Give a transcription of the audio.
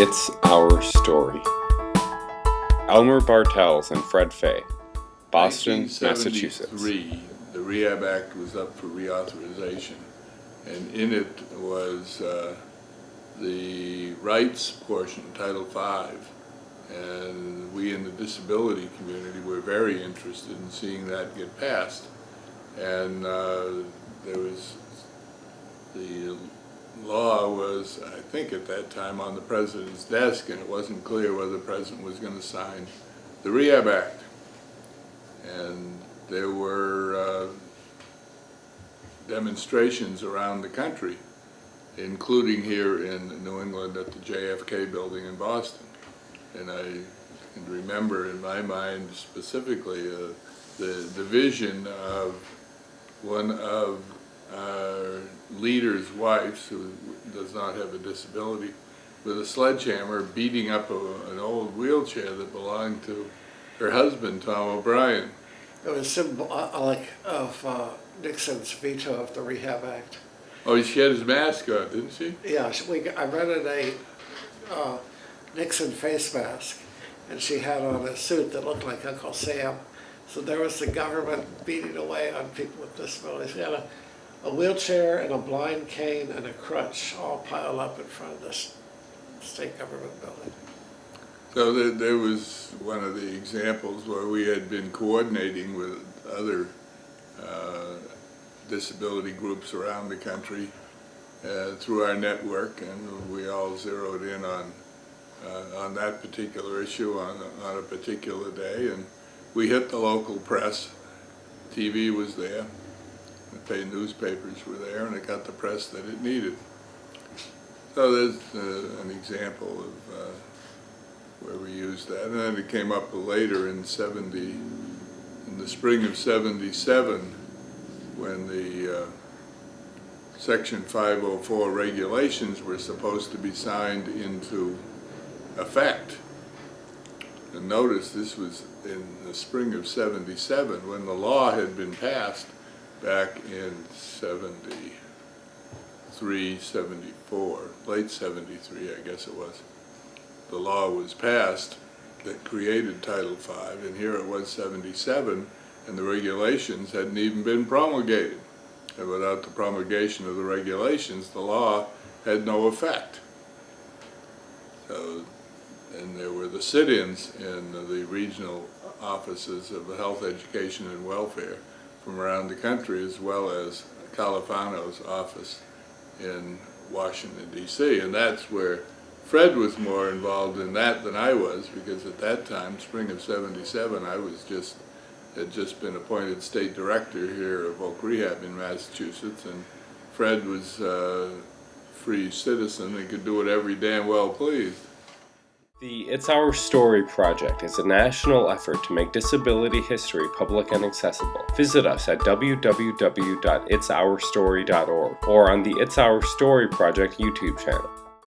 It's Our Story. Elmer Bartels and Fred Fay, Boston, Massachusetts. 1973, the Rehab Act was up for reauthorization, and in it was the rights portion, Title V, and we in the disability community were very interested in seeing that get passed. And there was, the law was, I think at that time, on the president's desk, and it wasn't clear whether the president was going to sign the Rehab Act. And there were demonstrations around the country, including here in New England at the JFK building in Boston. And I can remember in my mind specifically the vision of one of our leader's wives, who does not have a disability, with a sledgehammer beating up an old wheelchair that belonged to her husband, Tom O'Brien. It was symbolic of Nixon's veto of the Rehab Act. Oh, she had his mask on, didn't she? Yeah, I rented a Nixon face mask, and she had on a suit that looked like Uncle Sam. So there was the government beating away on people with disabilities. We had a wheelchair and a blind cane and a crutch all piled up in front of this state government building. So there was one of the examples where we had been coordinating with other disability groups around the country through our network, and we all zeroed in on that particular issue on a particular day, and we hit the local press. TV was there, the paid newspapers were there, and it got the press that it needed. So there's an example of where we used that. And then it came up later in the spring of '77, when the Section 504 regulations were supposed to be signed into effect. And notice this was in the spring of '77, when the law had been passed back in '73, '74, late '73, I guess it was. The law was passed that created Title V, and here it was '77, and the regulations hadn't even been promulgated. And without the promulgation of the regulations, the law had no effect. So, and there were the sit-ins in the regional offices of Health, Education, and Welfare from around the country, as well as Califano's office in Washington, D.C., and that's where Fred was more involved in that than I was, because at that time, spring of '77, I had just been appointed state director here of Voc Rehab in Massachusetts, and Fred was a free citizen and could do whatever he damn well pleased. The It's Our Story project is a national effort to make disability history public and accessible. Visit us at www.itsourstory.org or on the It's Our Story project YouTube channel.